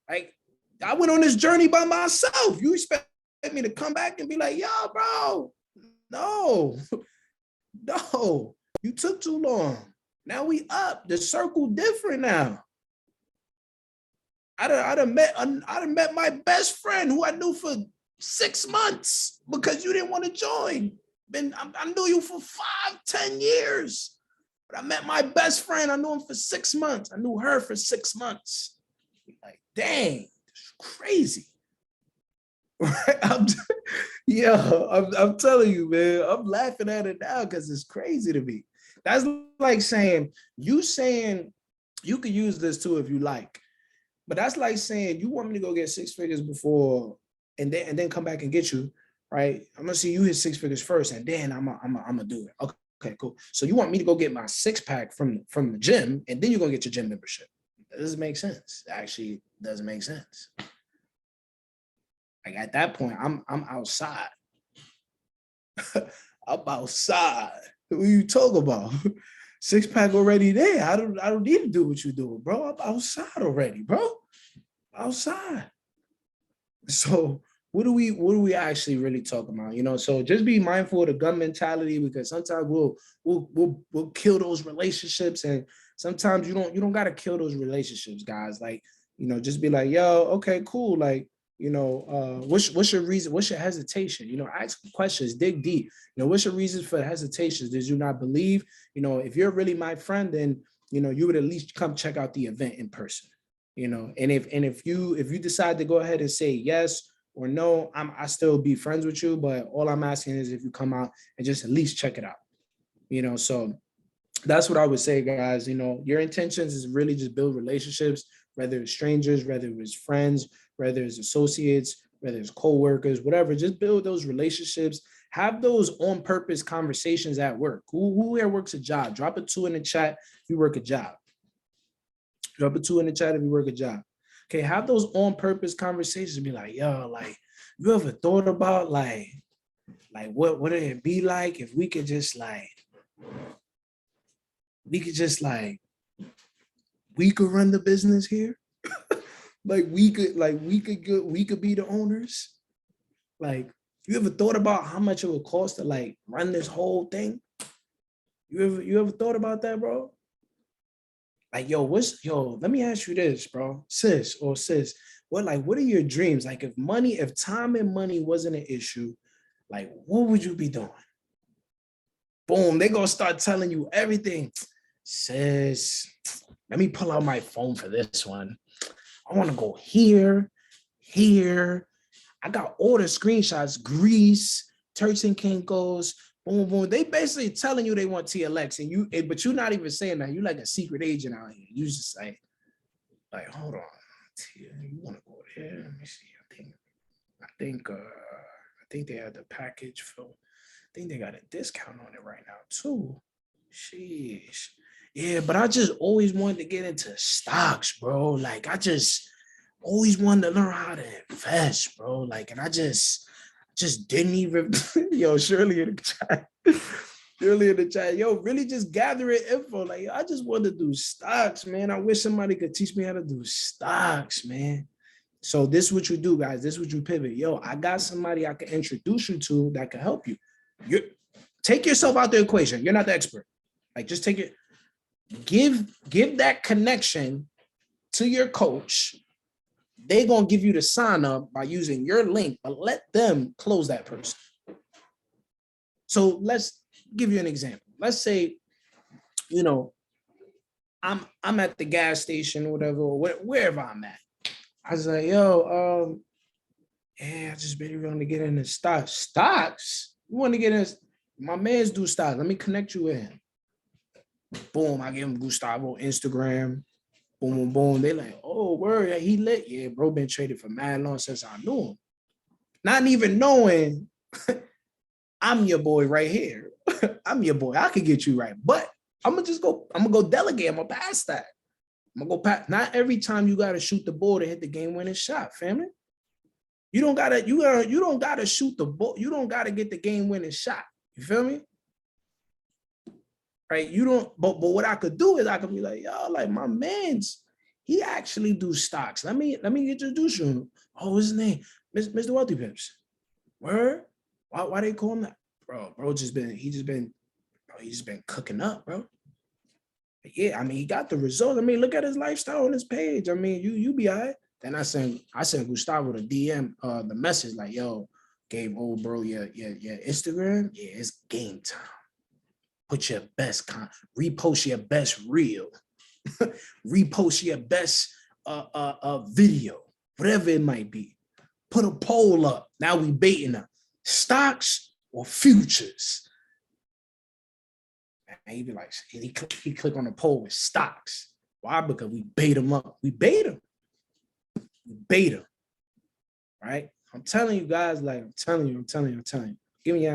B: Like, I went on this journey by myself. You expect me to come back and be like, yo, bro, no, no, you took too long. Now we up. The circle different now. I done met my best friend who I knew for 6 months because you didn't want to join. I knew you for 5-10 years. But I met my best friend. I knew him for 6 months. I knew her for 6 months. Like, dang, it's crazy. Right? I'm telling you, man, I'm laughing at it now because it's crazy to me. That's like saying you could use this too if you like, but that's like saying you want me to go get six figures before and then come back and get you, right? I'm gonna see you hit six figures first, and then I'm gonna do it. Okay, cool. So you want me to go get my 6-pack from the gym, and then you're gonna get your gym membership. That doesn't make sense. Actually, it doesn't make sense. Like at that point, I'm outside. I'm outside. What you talk about? 6-pack already there. I don't need to do what you're doing, bro. I'm outside already, bro. Outside. So what do we actually really talk about? You know, so just be mindful of the gun mentality because sometimes we'll kill those relationships, and sometimes you don't gotta kill those relationships, guys. Like, you know, just be like, yo, okay, cool. Like, you know, what's your reason? What's your hesitation? You know, ask questions, dig deep. You know, what's your reasons for hesitations? Did you not believe? You know, if you're really my friend, then you know you would at least come check out the event in person. You know, and if you decide to go ahead and say yes or no, I still be friends with you. But all I'm asking is if you come out and just at least check it out. You know, so that's what I would say, guys. You know, your intentions is really just build relationships, whether it's strangers, whether it's friends, whether it's associates, whether it's co-workers, whatever. Just build those relationships. Have those on purpose conversations at work. Who here works a job? Drop a 2 in the chat if you work a job. Drop a 2 in the chat if you work a job. Okay, have those on purpose conversations. Be like, yo, like, you ever thought about like what would it be like if we could just like we could run the business here? we could be the owners. Like, you ever thought about how much it would cost to like run this whole thing? You ever thought about that, bro? Like, let me ask you this, bro. Sis, what are your dreams? Like, if time and money wasn't an issue, like, what would you be doing? Boom, they're gonna start telling you everything. Sis, let me pull out my phone for this one. I want to go here. I got all the screenshots, Greece, Turks and Caicos, boom, boom. They basically telling you they want TLX, but you're not even saying that. You're like a secret agent out here. You just like, hold on, you want to go there? Let me see. I think they had the package for. I think they got a discount on it right now too. Sheesh. Yeah, but I just always wanted to get into stocks, bro. Like, I just always wanted to learn how to invest, bro. Like, and I just didn't even, yo, Shirley in the chat, yo, really just gathering info. Like, I just wanted to do stocks, man. I wish somebody could teach me how to do stocks, man. So this is what you do, guys. This is what you pivot. Yo, I got somebody I can introduce you to that can help you. Take yourself out the equation. You're not the expert. Like, just take it. Give that connection to your coach. They're going to give you the sign up by using your link, but let them close that person. So let's give you an example. Let's say, you know, I'm at the gas station or whatever, or wherever I'm at. I was like, yo, yeah, I just really want to get into stocks. Stocks? You want to get in? My man's do stocks. Let me connect you with him. Boom, I give him Gustavo Instagram. Boom, boom, boom. They like, oh, word, yeah, he lit. Yeah, bro, been traded for mad long since I knew him. Not even knowing I'm your boy right here. I'm your boy. I could get you right. But I'm gonna go delegate. I'm gonna pass that. I'm gonna go pass. Not every time you gotta shoot the ball to hit the game-winning shot, family. You don't gotta shoot the ball. You don't gotta get the game-winning shot. You feel me? Right? You don't, but what I could do is I could be like, yo, like my man's, he actually do stocks. Let me introduce you. Oh, what's his name? Mr. Wealthy Pips. Word? Why they call him that? Bro just been cooking up, bro. Yeah, I mean, he got the results. I mean, look at his lifestyle on his page. I mean, you be all right. Then I sent Gustavo the DM, the message like, yo, Gabe, old bro, yeah, Instagram, yeah, it's game time. Put your best repost your best reel, repost your best video, whatever it might be. Put a poll up. Now we baiting them. Stocks or futures? And he be like, he click on the poll with stocks. Why? Because we bait him up. We bait him. Right? I'm telling you guys, like, I'm telling you. I'm giving you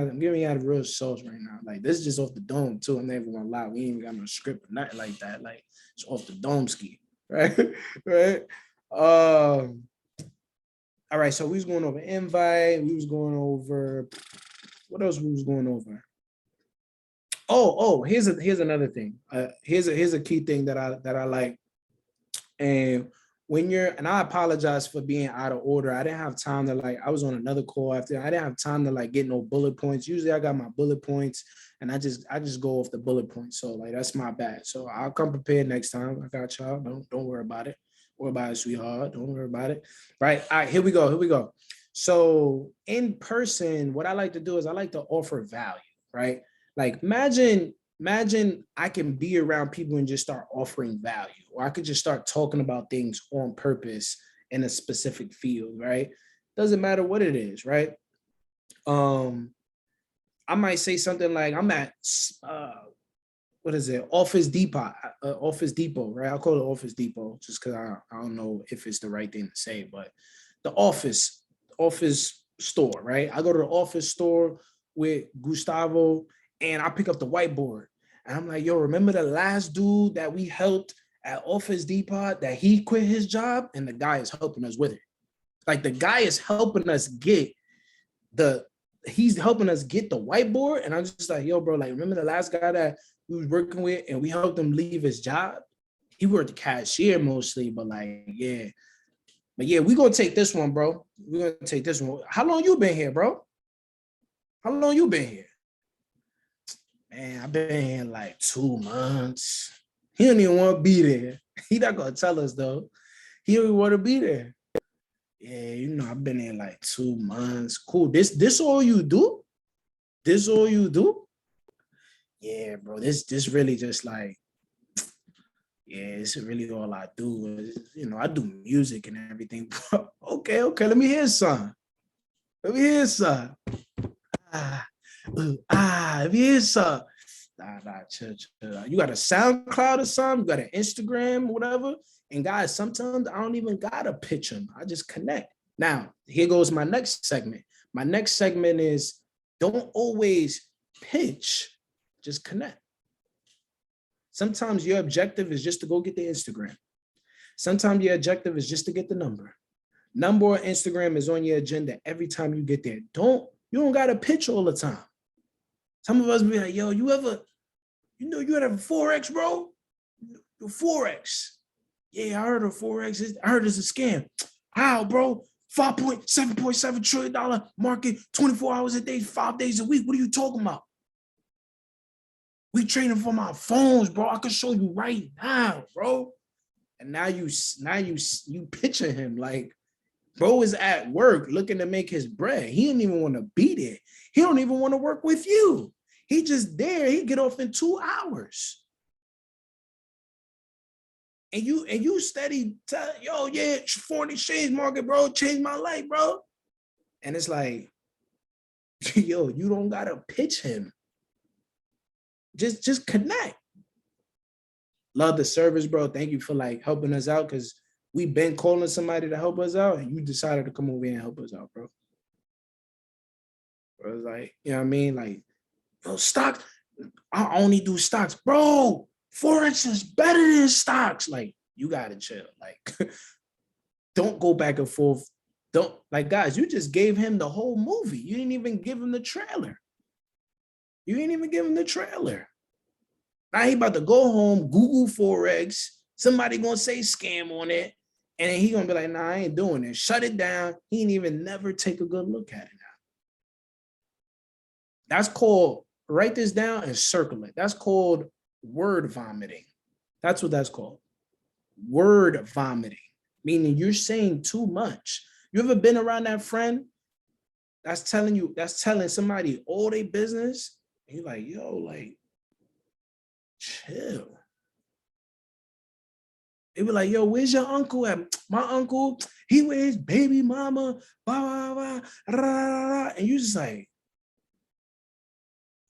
B: out of real sauce right now. Like, this is just off the dome, too. I'm never gonna lie. We ain't got no script or nothing like that. Like, it's off the dome ski. Right? Right? All right, so we was going over invite. We was going over, what else we was going over? Oh, here's another thing. Here's a key thing that I like. And and I apologize for being out of order. I didn't have time to I was on another call after. I didn't have time to get no bullet points. Usually I got my bullet points and I just go off the bullet points. So that's my bad. So I'll come prepared next time. I got y'all. Don't worry about it. Worry about it, sweetheart. Don't worry about it. Right. All right, here we go. So in person, what I like to do is I like to offer value, right? Like imagine I can be around people and just start offering value, or I could just start talking about things on purpose in a specific field, right? Doesn't matter what it is, right? I might say something like I'm at Office Depot, right? I'll call it Office Depot just because I don't know if it's the right thing to say, but the office store, right? I go to the office store with Gustavo and I pick up the whiteboard. And I'm like, yo, remember the last dude that we helped at Office Depot that he quit his job? And the guy is helping us with it. Like the guy is helping us get he's helping us get the whiteboard. And I'm just like, yo, bro, like, remember the last guy that we was working with and we helped him leave his job? He worked the cashier mostly, but yeah. But yeah, we're going to take this one, bro. We're going to take this one. How long you been here, bro? How long you been here? Man, I've been here like 2 months. He don't even want to be there. He not going to tell us, though. He don't even want to be there. Yeah, I've been here like 2 months. Cool. This all you do? This all you do? Yeah, bro. This really just it's really all I do. I do music and everything. Okay. Let me hear some. Let me hear some. Let me hear some. Chill. You got a SoundCloud or something? You got an Instagram, whatever. And guys, sometimes I don't even gotta pitch them. I just connect. Now, here goes my next segment. My next segment is don't always pitch, just connect. Sometimes your objective is just to go get the Instagram. Sometimes your objective is just to get the number. Number or Instagram is on your agenda every time you get there. You don't gotta pitch all the time. Some of us be like, yo, you had a Forex, bro? The Forex. Yeah, I heard of Forex. I heard it's a scam. How, bro? $7.7 trillion market, 24 hours a day, 5 days a week. What are you talking about? We trading from our phones, bro. I can show you right now, bro. And now you picture him like, Bro is at work looking to make his bread. He didn't even want to be there. He don't even want to work with you. He just there. He get off in 2 hours. And you steady tell, yo, yeah, foreign exchange market, bro, changed my life, bro. And it's like, yo, you don't gotta pitch him. Just connect. Love the service, bro. Thank you for like helping us out, because we've been calling somebody to help us out, and you decided to come over here and help us out, bro. Bro, it's like, you know what I mean? Like, yo, stocks, I only do stocks. Bro, Forex is better than stocks. Like, you gotta chill. Like, don't go back and forth. Don't, like, guys, you just gave him the whole movie. You didn't even give him the trailer. You didn't even give him the trailer. Now he about to go home, Google Forex. Somebody gonna say scam on it. And then he gonna be like, nah, I ain't doing it. Shut it down. He ain't even never take a good look at it now. That's called, write this down and circle it. That's called word vomiting. That's what that's called. Word vomiting, meaning you're saying too much. You ever been around that friend that's telling somebody all their business? And you're like, yo, like, chill. They be like, yo, where's your uncle at? My uncle, he with his baby mama, blah, blah, blah, rah, rah, rah. And you just like,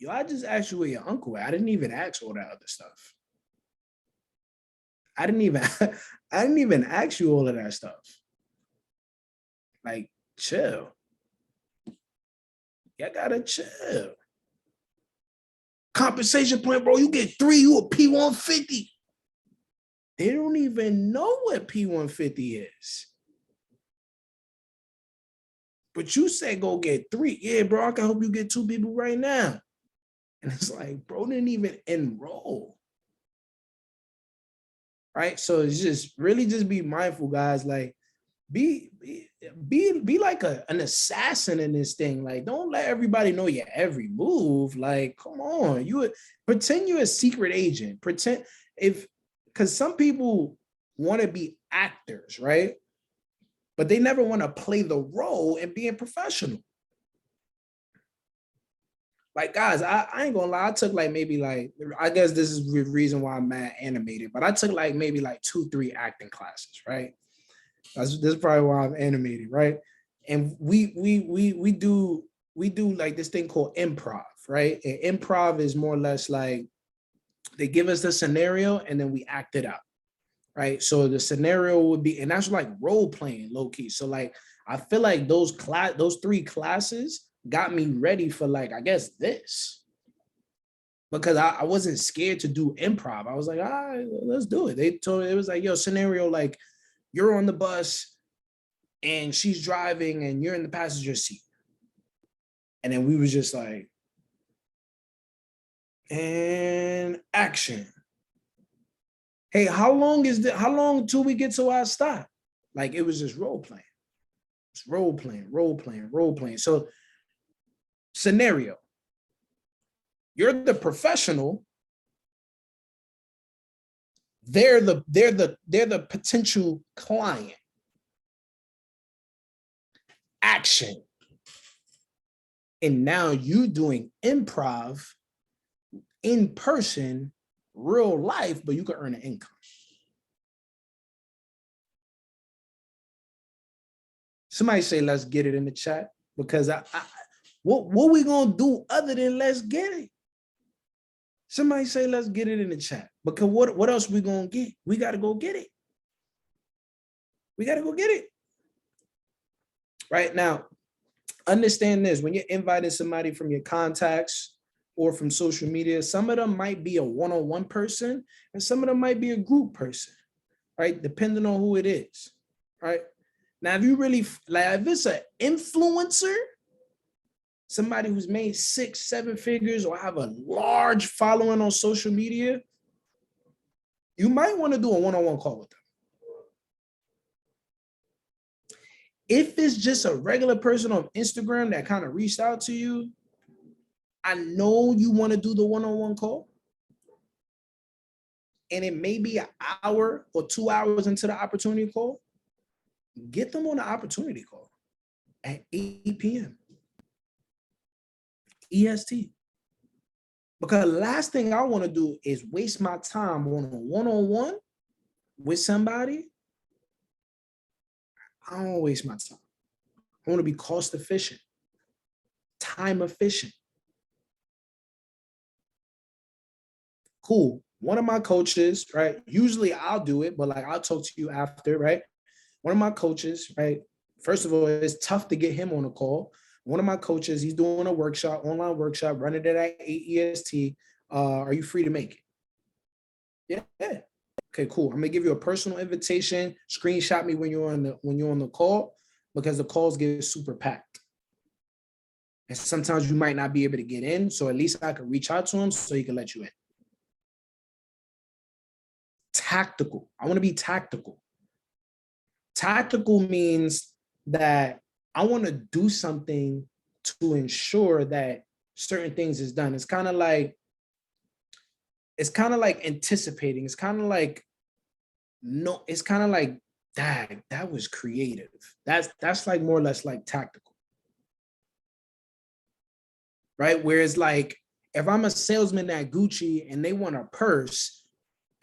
B: yo, I just asked you where your uncle at. I didn't even ask all that other stuff. I didn't even ask you all of that stuff. Like, chill. Y'all gotta chill. Compensation plan, bro, you get 3, you a P150. They don't even know what P150 is. But you say go get 3. Yeah, bro, I can help you get 2 people right now. And it's like, bro, didn't even enroll. Right? So it's just really just be mindful, guys. Like, be like an assassin in this thing. Like, don't let everybody know your every move. Like, come on, you pretend you're a secret agent. Pretend, because some people want to be actors, right? But they never want to play the role and being professional. Like, guys, I ain't gonna lie. I took like maybe like, I guess this is the reason why I'm mad animated, but I took like maybe like 2-3 acting classes, right? This is probably why I'm animated, right? And we do like this thing called improv, right? And improv is more or less like they give us the scenario and then we act it out, right? So the scenario would be, and that's like role playing, low key. So like I feel like those 3 classes got me ready for like, I guess this, because I wasn't scared to do improv. I was like, all right, let's do it. They told it was like, yo, scenario, like you're on the bus and she's driving and you're in the passenger seat. And then we was just like, and action. Hey, how long till we get to our stop? Like, it was just role playing. It's role playing. So scenario, you're the professional. They're the potential client. Action. And now you doing improv in person, real life, but you can earn an income. Somebody say, let's get it in the chat, because what we gonna do other than let's get it? Somebody say, let's get it in the chat, because what else we gonna get? We gotta go get it. We gotta go get it. Right now, understand this: when you're inviting somebody from your contacts or from social media, some of them might be a one-on-one person and some of them might be a group person, right? Depending on who it is, right? Now, if you really, like, if it's an influencer, somebody who's made 6-7 figures or have a large following on social media, you might want to do a one-on-one call with them. If it's just a regular person on Instagram that kind of reached out to you, I know you want to do the one-on-one call, and it may be an hour or 2 hours into the opportunity call. get them on the opportunity call at 8 p.m. EST. Because the last thing I want to do is waste my time on a one-on-one with somebody. I don't waste my time. I want to be cost efficient, time efficient. Cool. One of my coaches, right? Usually I'll do it, but like I'll talk to you after, right? One of my coaches, right? First of all, it's tough to get him on a call. One of my coaches, he's doing a workshop, online workshop, running it at 8 EST. Are you free to make it? Yeah. Okay, cool. I'm gonna give you a personal invitation. Screenshot me when you're on the call, because the calls get super packed. And sometimes you might not be able to get in. So at least I can reach out to him so he can let you in. Tactical. I want to be tactical. Tactical means that I want to do something to ensure that certain things is done. It's kind of like anticipating. It's kind of like, no, it's kind of like, dang, that was creative. That's like more or less like tactical. Right? Whereas like, if I'm a salesman at Gucci and they want a purse,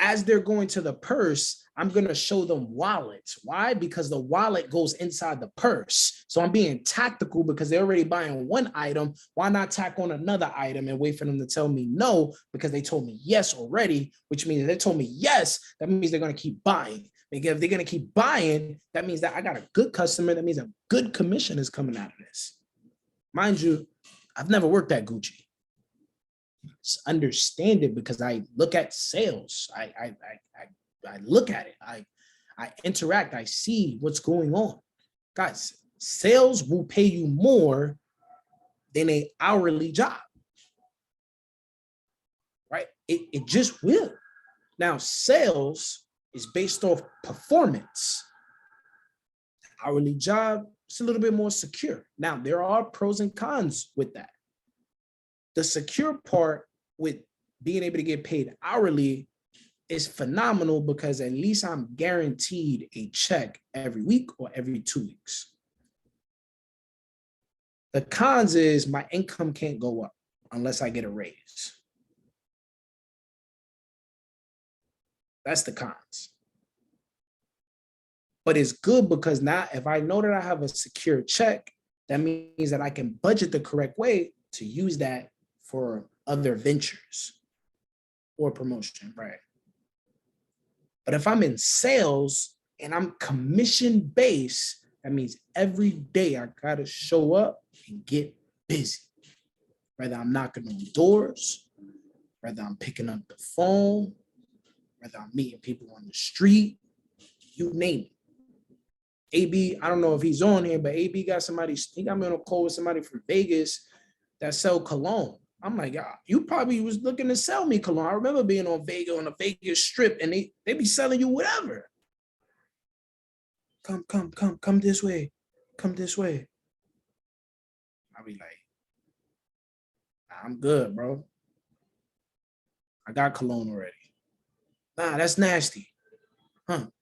B: as they're going to the purse, I'm going to show them wallets. Why? Because the wallet goes inside the purse. So I'm being tactical because they're already buying one item. Why not tack on another item and wait for them to tell me no, because they told me yes already, which means if they told me yes, that means they're going to keep buying. Because if they're going to keep buying, that means that I got a good customer. That means a good commission is coming out of this. Mind you, I've never worked at Gucci. Understand it because I look at sales. I look at it. I interact. I see what's going on. Guys, sales will pay you more than an hourly job. Right? It just will. Now, sales is based off performance. Hourly job, it's a little bit more secure. Now, there are pros and cons with that. The secure part with being able to get paid hourly is phenomenal because at least I'm guaranteed a check every week or every 2 weeks. The cons is my income can't go up unless I get a raise. That's the cons. But it's good because now if I know that I have a secure check, that means that I can budget the correct way to use that for other ventures or promotion, right? But if I'm in sales and I'm commission based, that means every day I gotta show up and get busy. Whether I'm knocking on doors, whether I'm picking up the phone, whether I'm meeting people on the street, you name it. AB, I don't know if he's on here, but AB got somebody, he got me on a call with somebody from Vegas that sell cologne. I'm like, you probably was looking to sell me cologne. I remember being on the Vegas strip and they be selling you whatever. Come this way. Come this way. I'll be like, I'm good, bro. I got cologne already. Nah, that's nasty.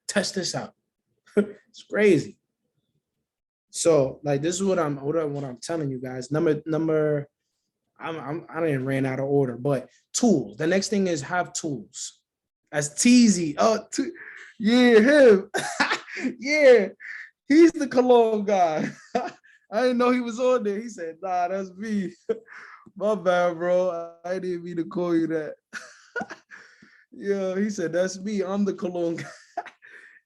B: Test this out. It's crazy. So like, this is what I'm telling you guys. Number, I didn't ran out of order, but tools. The next thing is have tools. That's Teasy. Yeah, him. Yeah, he's the cologne guy. I didn't know he was on there. He said, nah, that's me. My bad, bro. I didn't mean to call you that. Yeah, he said, that's me. I'm the cologne guy.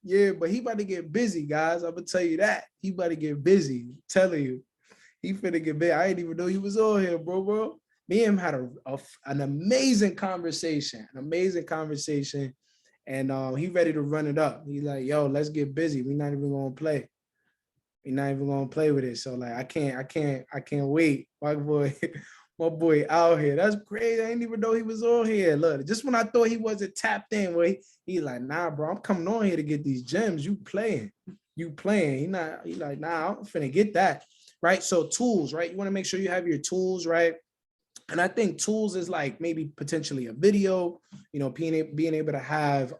B: Yeah, but he about to get busy, guys. I'm gonna tell you that. He about to get busy. I'm telling you. He finna get busy. I didn't even know he was on here, bro. Me and him had an amazing conversation. And he ready to run it up. He's like, yo, let's get busy. We're not even gonna play. We're not even gonna play with it. So like, I can't wait. My boy out here. That's crazy. I didn't even know he was on here. Look, just when I thought he wasn't tapped in, where he like, nah, bro, I'm coming on here to get these gems. You playing. He like, nah, I'm finna get that. Right? So tools, right? You want to make sure you have your tools, right? And I think tools is like maybe potentially a video, being able to have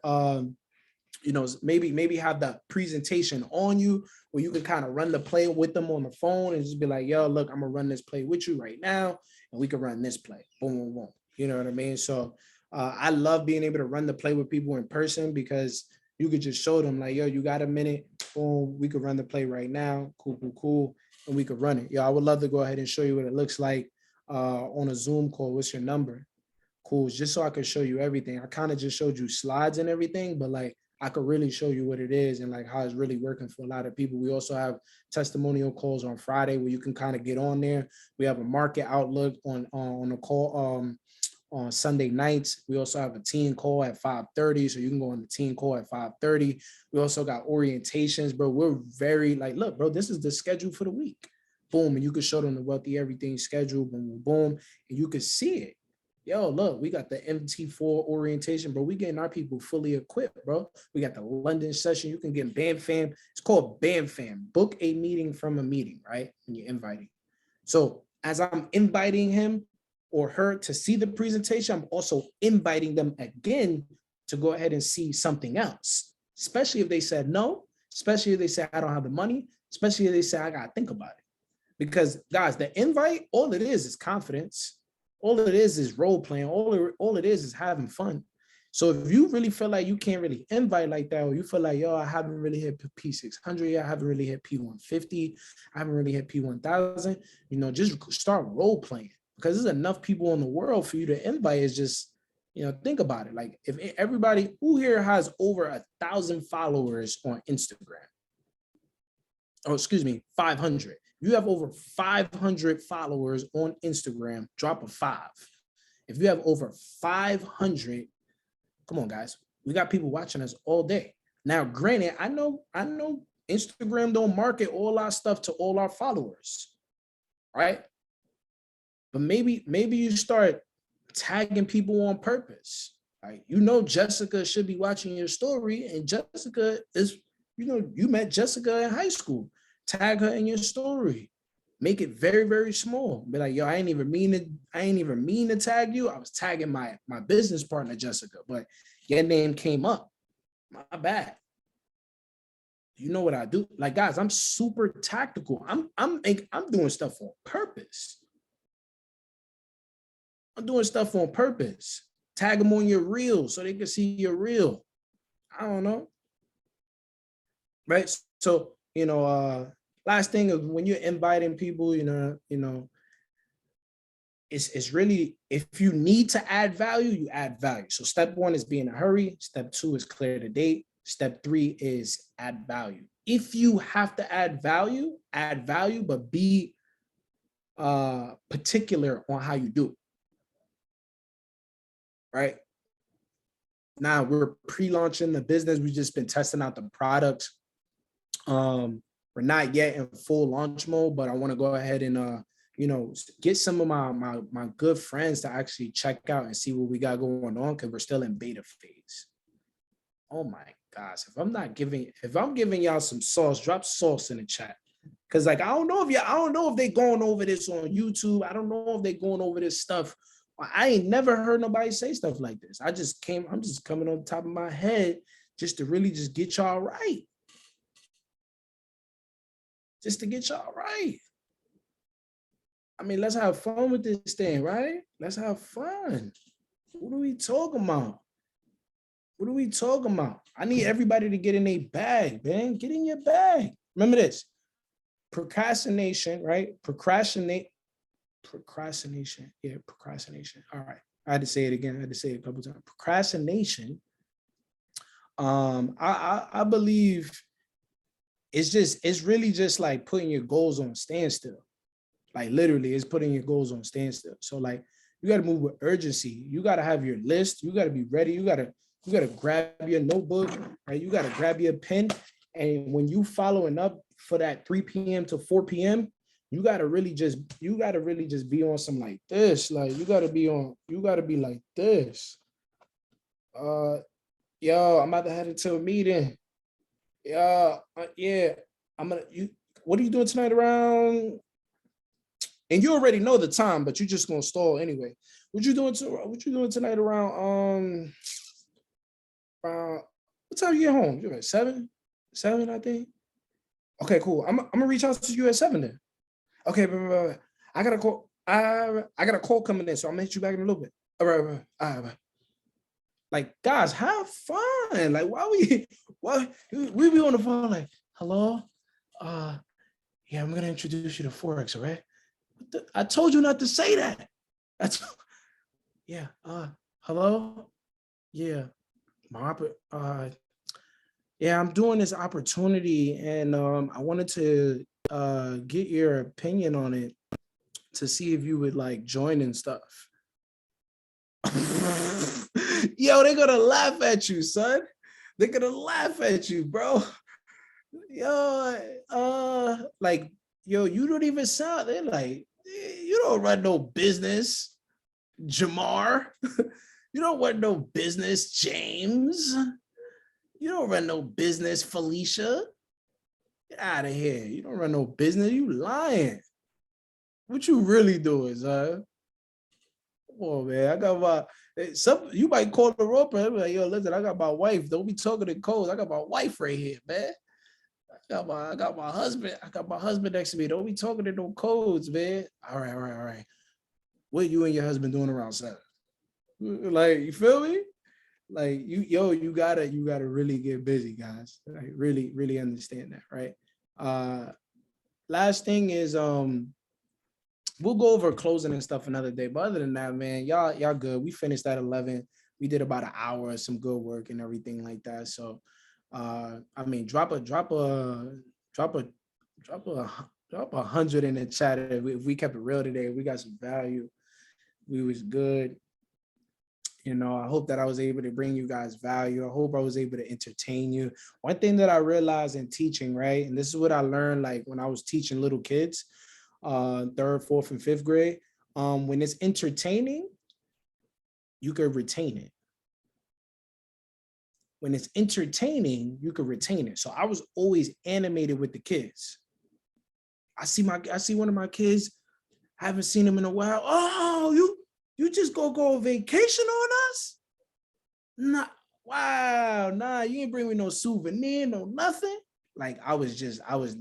B: maybe have the presentation on you where you can kind of run the play with them on the phone and just be like, yo, look, I'm gonna run this play with you right now, and we can run this play. Boom, boom, boom. You know what I mean? So I love being able to run the play with people in person because you could just show them like, yo, you got a minute? Boom, we could run the play right now. Cool, cool, cool. And we could run it. Yo, I would love to go ahead and show you what it looks like on a Zoom call. What's your number? Cool. Just so I could show you everything. I kind of just showed you slides and everything, but like I could really show you what it is and like how it's really working for a lot of people. We also have testimonial calls on Friday where you can kind of get on there. We have a market outlook on a call on Sunday nights. We also have a team call at 5:30, so you can go on the team call at 5:30. We also got orientations, bro. We're very like, look, bro, this is the schedule for the week. Boom, and you can show them the Wealthy Everything schedule, boom, boom, boom, and you can see it. Yo, look, we got the MT4 orientation, bro. We getting our people fully equipped, bro. We got the London session. You can get BAM Fam. It's called BAM Fam. Book a meeting from a meeting, right? When you're inviting. So as I'm inviting him or her to see the presentation, I'm also inviting them again to go ahead and see something else, especially if they said no, especially if they say, I don't have the money, especially if they say, I got to think about it. Because guys, the invite, all it is confidence. All it is role playing. All it is having fun. So if you really feel like you can't really invite like that, or you feel like, yo, I haven't really hit P600, I haven't really hit P150, I haven't really hit P1000, just start role playing because there's enough people in the world for you to invite. Is just, think about it. Like if everybody who here has over 1,000 followers on Instagram, oh, excuse me, 500. You have over 500 followers on Instagram, drop a 5. If you have over 500, come on, guys. We got people watching us all day. Now, granted, I know Instagram don't market all our stuff to all our followers, right? But maybe you start tagging people on purpose. Right? Jessica should be watching your story, and Jessica is, you met Jessica in high school. Tag her in your story. Make it very, very small. Be like, yo, I ain't even mean to tag you. I was tagging my business partner, Jessica, but your name came up. My bad. You know what I do? Like, guys, I'm super tactical. I'm doing stuff on purpose. I'm doing stuff on purpose. Tag them on your reel so they can see your reel. I don't know. Right? So, last thing is when you're inviting people, it's really, if you need to add value, you add value. So step 1 is be in a hurry. Step 2 is clear the date. Step 3 is add value. If you have to add value, but be particular on how you do it. Right? Now we're pre-launching the business. We've just been testing out the product. We're not yet in full launch mode, but I want to go ahead and get some of my good friends to actually check out and see what we got going on, because we're still in beta phase. Oh my gosh, if I'm giving y'all some sauce, drop sauce in the chat. Cause like I don't know if they going over this on YouTube. I don't know if they going over this stuff. I ain't never heard nobody say stuff like this. I'm just coming on the top of my head just to really just get y'all right. Just to get y'all right. I mean, let's have fun with this thing, right? Let's have fun. What are we talking about? I need everybody to get in a bag, man. Get in your bag. Remember this. Procrastination, right? Procrastination. Yeah, procrastination. All right. I had to say it again. I had to say it a couple times. Procrastination. I believe it's really just like putting your goals on standstill. Like literally, it's putting your goals on standstill. So like you got to move with urgency. You got to have your list. You got to be ready. You got to grab your notebook, right? You got to grab your pen. And when you following up for that 3 p.m. to 4 p.m., you got to really just be on some like this. Like you got to be like this. Yo, I'm about to head into a meeting. Yeah. What are you doing tonight around? And you already know the time, but you're just gonna stall anyway. What you doing tonight around What time you get home? You're at 7? 7, I think. Okay, cool. I'm gonna reach out to you at 7 then. Okay, blah. I got a call. I got a call coming in, so I'm gonna hit you back in a little bit. All right, all right. Like, guys, have fun. Like, why we be on the phone like, hello? Yeah, I'm gonna introduce you to Forex, all right? I told you not to say that. Yeah, hello? Yeah, yeah, I'm doing this opportunity and I wanted to get your opinion on it to see if you would like join and stuff. Yo, they're gonna laugh at you, son. They're gonna laugh at you, bro. Yo, like, yo, you don't even sound. They're like, you don't run no business, Jamar. You don't run no business, James. You don't run no business, Felicia. Get out of here. You don't run no business. You lying. What you really doing, son? Come on, man. I got my you might call the roper. Like, yo, listen, I got my wife. Don't be talking in codes. I got my wife right here, man. I got my husband. I got my husband next to me. Don't be talking in no codes, man. All right. What you and your husband doing around 7? Like, you feel me? Like, you gotta really get busy, guys. Like, really understand that, right? Last thing is we'll go over closing and stuff another day. But other than that, man, y'all good. We finished at 11. We did about an hour, some good work and everything like that. So I mean, drop a 100 in the chat if we kept it real today. We got some value. We was good. You know, I hope that I was able to bring you guys value. I hope I was able to entertain you. One thing that I realized in teaching, right? And this is what I learned like when I was teaching little kids, 3rd, 4th, and 5th grade. When it's entertaining, you can retain it. When it's entertaining, you can retain it. So I was always animated with the kids. I see one of my kids, haven't seen him in a while. Oh, you just go on vacation on us? Nah, wow, nah, you ain't bring me no souvenir, no nothing. Like I was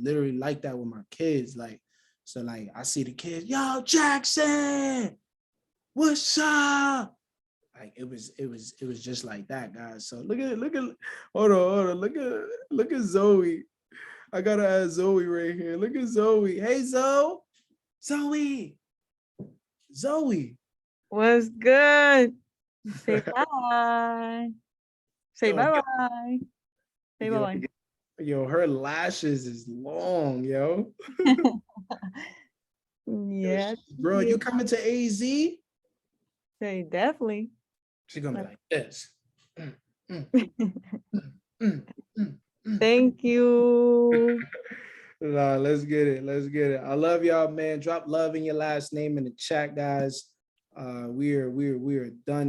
B: literally like that with my kids. Like, so like I see the kids, yo, Jackson, what's up? Like it was just like that, guys. So look at hold on, look at Zoe. I gotta ask Zoe right here. Look at Zoe. Hey Zoe.
C: What's good? Say bye. Say bye-bye. Say bye-bye.
B: Yo, her lashes is long, yo.
C: Yeah.
B: Bro, you coming to AZ?
C: Say definitely.
B: She's gonna be like this.
C: Thank you.
B: Nah, let's get it. I love y'all, man. Drop love in your last name in the chat, guys. We are done.